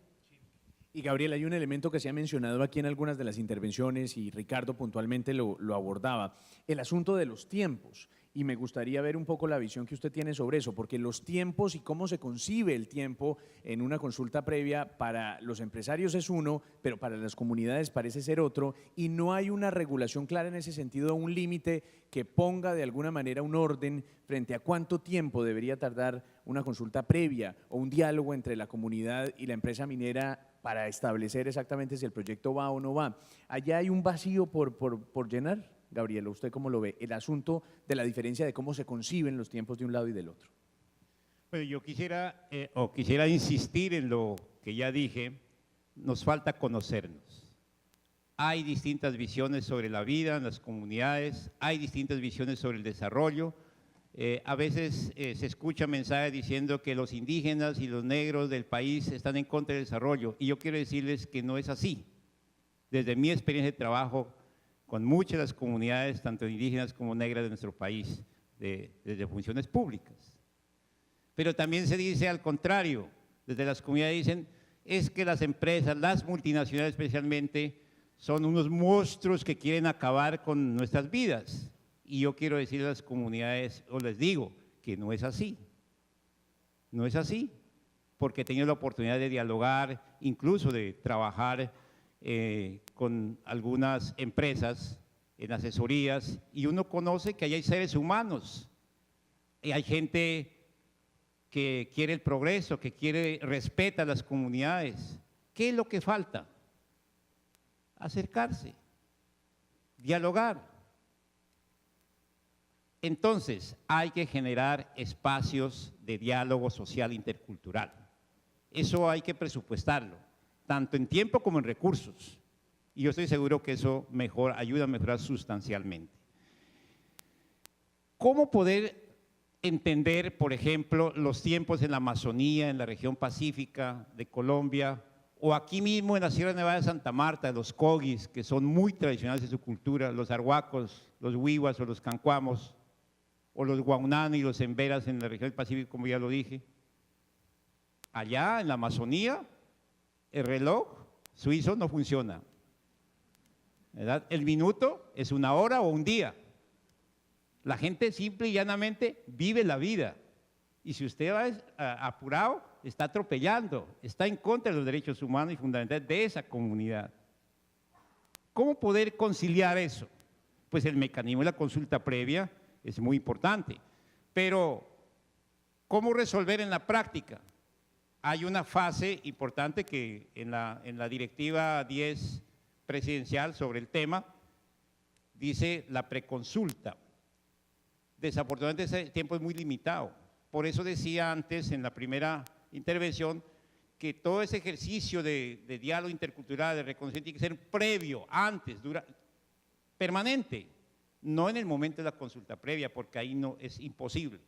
B: Y Gabriel, hay un elemento que se ha mencionado aquí en algunas de las intervenciones y Ricardo puntualmente lo abordaba, el asunto de los tiempos. Y me gustaría ver un poco la visión que usted tiene sobre eso, porque los tiempos y cómo se concibe el tiempo en una consulta previa para los empresarios es uno, pero para las comunidades parece ser otro, y no hay una regulación clara en ese sentido, un límite que ponga de alguna manera un orden frente a cuánto tiempo debería tardar una consulta previa o un diálogo entre la comunidad y la empresa minera para establecer exactamente si el proyecto va o no va. ¿Allá hay un vacío por llenar? Gabriela, ¿usted cómo lo ve? El asunto de la diferencia de cómo se conciben los tiempos de un lado y del otro.
F: Bueno, yo quisiera insistir en lo que ya dije, nos falta conocernos. Hay distintas visiones sobre la vida en las comunidades, hay distintas visiones sobre el desarrollo. A veces se escuchan mensajes diciendo que los indígenas y los negros del país están en contra del desarrollo, y yo quiero decirles que no es así. Desde mi experiencia de trabajo con muchas de las comunidades, tanto indígenas como negras de nuestro país, desde funciones públicas. Pero también se dice al contrario, desde las comunidades dicen, es que las empresas, las multinacionales especialmente, son unos monstruos que quieren acabar con nuestras vidas. Y yo quiero decir a las comunidades, o les digo, que no es así. No es así, porque he tenido la oportunidad de dialogar, incluso de trabajar con algunas empresas en asesorías, y uno conoce que ahí hay seres humanos, y hay gente que quiere el progreso, que respeta a las comunidades. ¿Qué es lo que falta? Acercarse, dialogar. Entonces, hay que generar espacios de diálogo social intercultural. Eso hay que presupuestarlo, tanto en tiempo como en recursos. Y yo estoy seguro que eso ayuda a mejorar sustancialmente. ¿Cómo poder entender, por ejemplo, los tiempos en la Amazonía, en la región pacífica de Colombia, o aquí mismo en la Sierra Nevada de Santa Marta, los cogis, que son muy tradicionales de su cultura, los arhuacos, los huihuas o los cancuamos, o los guaunani y los emberas en la región del Pacífico, como ya lo dije? Allá en la Amazonía, el reloj suizo no funciona, ¿verdad? El minuto es una hora o un día. La gente simple y llanamente vive la vida. Y si usted va apurado, está atropellando, está en contra de los derechos humanos y fundamentales de esa comunidad. ¿Cómo poder conciliar eso? Pues el mecanismo de la consulta previa es muy importante, pero ¿cómo resolver en la práctica? Hay una fase importante que en la directiva 10 presidencial sobre el tema dice la preconsulta. Desafortunadamente ese tiempo es muy limitado. Por eso decía antes en la primera intervención que todo ese ejercicio de diálogo intercultural, de reconciliación, tiene que ser previo, antes, permanente, no en el momento de la consulta previa, porque ahí no es imposible.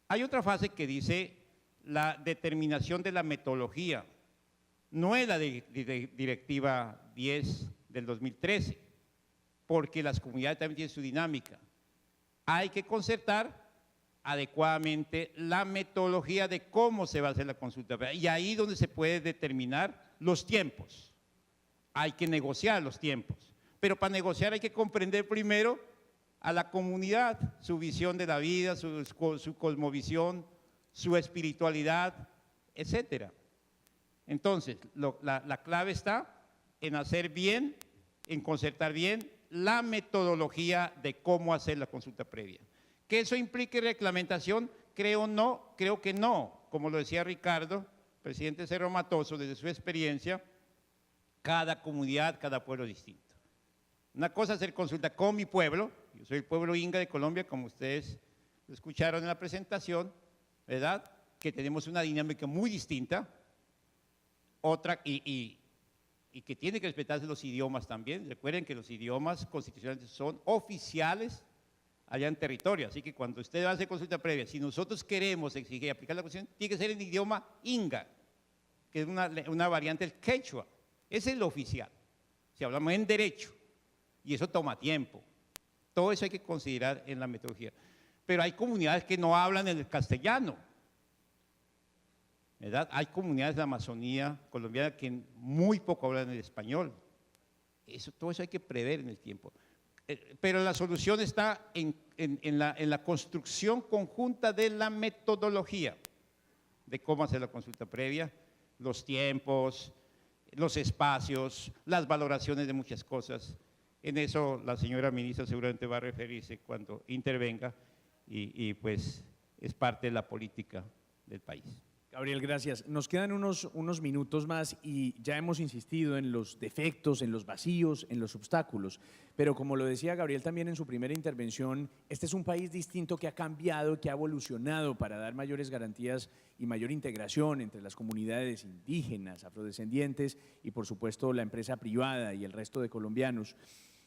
F: Hay otra fase que dice la determinación de la metodología, no es la directiva 10 del 2013, porque las comunidades también tienen su dinámica. Hay que concertar adecuadamente la metodología de cómo se va a hacer la consulta previa, y ahí donde se puede determinar los tiempos. Hay que negociar los tiempos, pero para negociar hay que comprender primero a la comunidad, su visión de la vida, su cosmovisión, su espiritualidad, etcétera. Entonces, la clave está en hacer bien, en concertar bien la metodología de cómo hacer la consulta previa. ¿Que eso implique reglamentación? Creo que no. Como lo decía Ricardo, presidente Cerro Matoso, desde su experiencia, cada comunidad, cada pueblo es distinto. Una cosa es hacer consulta con mi pueblo, yo soy el pueblo Inga de Colombia, como ustedes lo escucharon en la presentación, ¿verdad? Que tenemos una dinámica muy distinta, otra, y que tiene que respetarse los idiomas también. Recuerden que los idiomas constitucionales son oficiales allá en territorio, así que cuando usted hace consulta previa, si nosotros queremos exigir y aplicar la Constitución, tiene que ser en idioma Inga, que es una variante del quechua, ese es lo oficial, si hablamos en derecho, y eso toma tiempo. Todo eso hay que considerar en la metodología. Pero hay comunidades que no hablan el castellano, ¿verdad? Hay comunidades de la Amazonía colombiana que muy poco hablan el español. Todo eso hay que prever en el tiempo. Pero la solución está en la construcción conjunta de la metodología, de cómo hacer la consulta previa, los tiempos, los espacios, las valoraciones de muchas cosas. En eso la señora ministra seguramente va a referirse cuando intervenga y pues es parte de la política del país.
B: Gabriel, gracias. Nos quedan unos minutos más y ya hemos insistido en los defectos, en los vacíos, en los obstáculos. Pero como lo decía Gabriel también en su primera intervención, este es un país distinto que ha cambiado, que ha evolucionado para dar mayores garantías y mayor integración entre las comunidades indígenas, afrodescendientes y por supuesto la empresa privada y el resto de colombianos.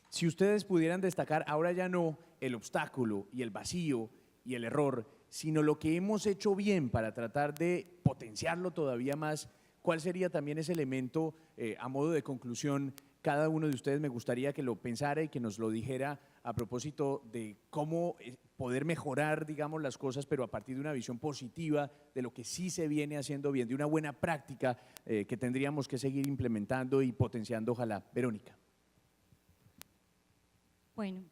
B: Si ustedes pudieran destacar, ahora ya no el obstáculo y el vacío y el error, sino lo que hemos hecho bien para tratar de potenciarlo todavía más, ¿cuál sería también ese elemento a modo de conclusión? Cada uno de ustedes me gustaría que lo pensara y que nos lo dijera a propósito de cómo poder mejorar, digamos, las cosas, pero a partir de una visión positiva de lo que sí se viene haciendo bien, de una buena práctica que tendríamos que seguir implementando y potenciando, ojalá. Verónica.
C: Bueno,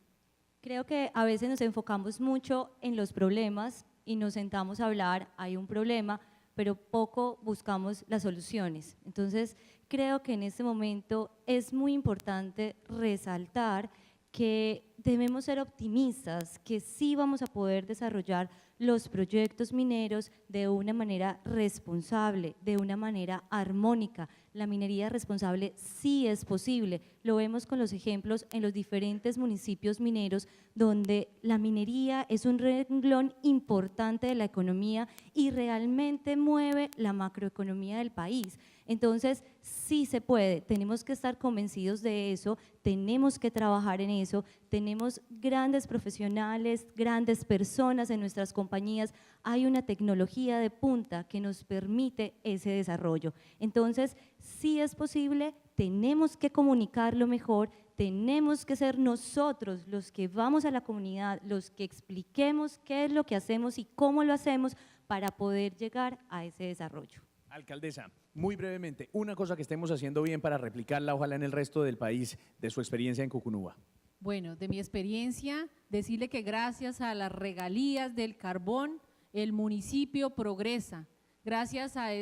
C: creo que a veces nos enfocamos mucho en los problemas y nos sentamos a hablar, hay un problema, pero poco buscamos las soluciones. Entonces, creo que en este momento es muy importante resaltar que debemos ser optimistas, que sí vamos a poder desarrollar los proyectos mineros de una manera responsable, de una manera armónica. La minería responsable sí es posible, lo vemos con los ejemplos en los diferentes municipios mineros donde la minería es un renglón importante de la economía y realmente mueve la macroeconomía del país. Entonces, sí se puede, tenemos que estar convencidos de eso, tenemos que trabajar en eso, tenemos grandes profesionales, grandes personas en nuestras compañías, hay una tecnología de punta que nos permite ese desarrollo. Entonces, sí es posible, tenemos que comunicarlo mejor, tenemos que ser nosotros los que vamos a la comunidad, los que expliquemos qué es lo que hacemos y cómo lo hacemos para poder llegar a ese desarrollo.
B: Alcaldesa, muy brevemente, una cosa que estemos haciendo bien para replicarla, ojalá en el resto del país, de su experiencia en Cucunúa.
E: Bueno, de mi experiencia, decirle que gracias a las regalías del carbón, el municipio progresa. gracias a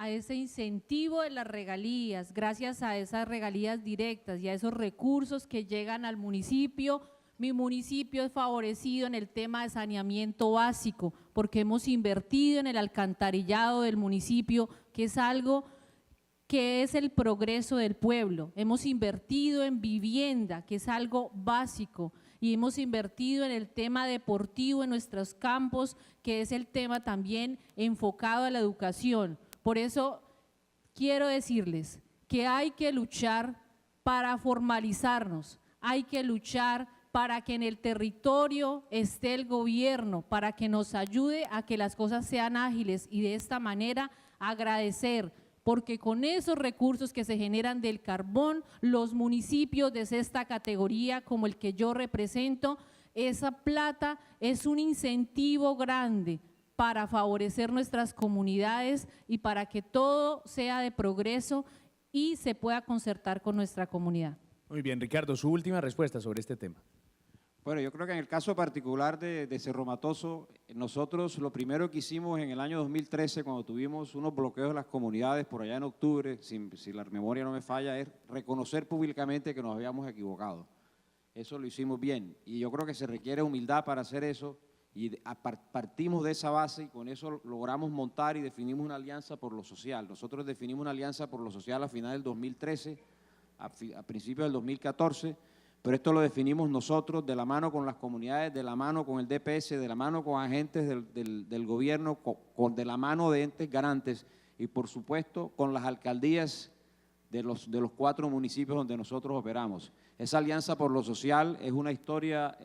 E: ese incentivo de las regalías, gracias a esas regalías directas y a esos recursos que llegan al municipio. Mi municipio es favorecido en el tema de saneamiento básico porque hemos invertido en el alcantarillado del municipio, que es algo que es el progreso del pueblo. Hemos invertido en vivienda, que es algo básico, y hemos invertido en el tema deportivo en nuestros campos, que es el tema también enfocado a la educación. Por eso quiero decirles que hay que luchar para formalizarnos, hay que luchar para que en el territorio esté el gobierno, para que nos ayude a que las cosas sean ágiles y de esta manera agradecer, porque con esos recursos que se generan del carbón, los municipios de esta categoría, como el que yo represento, esa plata es un incentivo grande para favorecer nuestras comunidades y para que todo sea de progreso y se pueda concertar con nuestra comunidad.
B: Muy bien, Ricardo, su última respuesta sobre este tema.
D: Bueno, yo creo que en el caso particular de Cerro Matoso, nosotros lo primero que hicimos en el año 2013, cuando tuvimos unos bloqueos en las comunidades por allá en octubre, si la memoria no me falla, es reconocer públicamente que nos habíamos equivocado. Eso lo hicimos bien y yo creo que se requiere humildad para hacer eso y partimos de esa base y con eso logramos montar y definimos una alianza por lo social. Nosotros definimos una alianza por lo social a final del 2013, a principios del 2014, pero esto lo definimos nosotros de la mano con las comunidades, de la mano con el DPS, de la mano con agentes del gobierno, de la mano de entes garantes y por supuesto con las alcaldías de los 4 municipios donde nosotros operamos. Esa alianza por lo social es una historia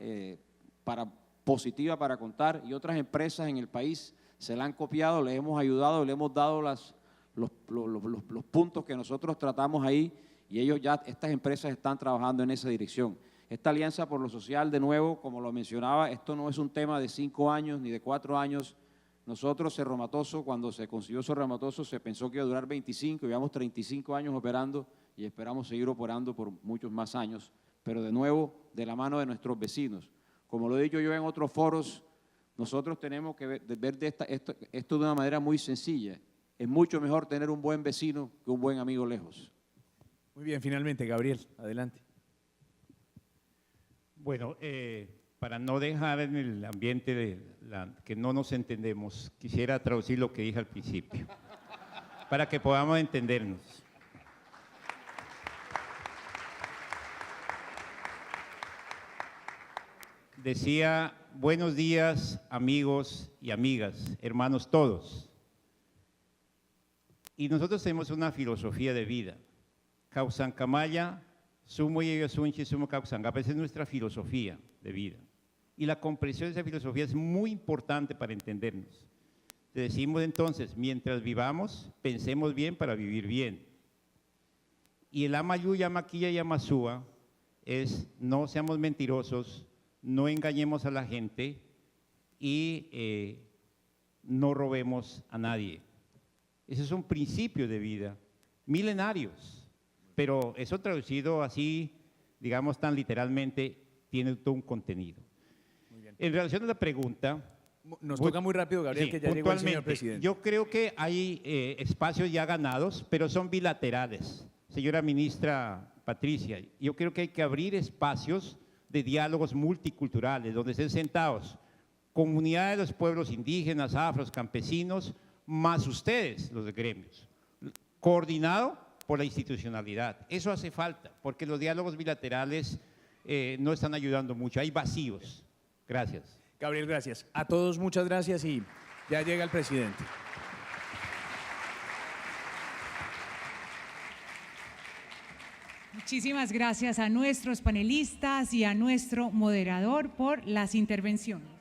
D: positiva para contar y otras empresas en el país se la han copiado, les hemos ayudado, les hemos dado los puntos que nosotros tratamos ahí y estas empresas están trabajando en esa dirección. Esta alianza por lo social, de nuevo, como lo mencionaba, esto no es un tema de 5 años ni de 4 años. Nosotros, Cerro Matoso, cuando se consiguió Cerro Matoso, se pensó que iba a durar 25, llevamos 35 años operando y esperamos seguir operando por muchos más años, pero de nuevo, de la mano de nuestros vecinos. Como lo he dicho yo en otros foros, nosotros tenemos que ver esto de una manera muy sencilla. Es mucho mejor tener un buen vecino que un buen amigo lejos.
B: Muy bien, finalmente, Gabriel, adelante.
F: Bueno, para no dejar en el ambiente que no nos entendemos, quisiera traducir lo que dije al principio, para que podamos entendernos. Decía, buenos días, amigos y amigas, hermanos todos. Y nosotros tenemos una filosofía de vida. Causancamaya, sumo y sunchi, sumo causancapa, esa es nuestra filosofía de vida. Y la comprensión de esa filosofía es muy importante para entendernos. Te decimos entonces, mientras vivamos, pensemos bien para vivir bien. Y el Amayu, Yamaquilla y Amasúa es no seamos mentirosos, no engañemos a la gente y no robemos a nadie. Esos son principios de vida milenarios. Pero eso traducido así, digamos tan literalmente, tiene todo un contenido. En relación a la pregunta…
B: Nos toca muy rápido, Gabriel,
F: sí,
B: que ya llegó el señor presidente.
F: Yo creo que hay espacios ya ganados, pero son bilaterales. Señora ministra Patricia, yo creo que hay que abrir espacios de diálogos multiculturales, donde estén sentados comunidades de los pueblos indígenas, afros, campesinos, más ustedes, los de gremios, coordinado por la institucionalidad. Eso hace falta, porque los diálogos bilaterales no están ayudando mucho, hay vacíos. Gracias.
B: Gabriel, gracias. A todos muchas gracias y ya llega el presidente.
A: Muchísimas gracias a nuestros panelistas y a nuestro moderador por las intervenciones.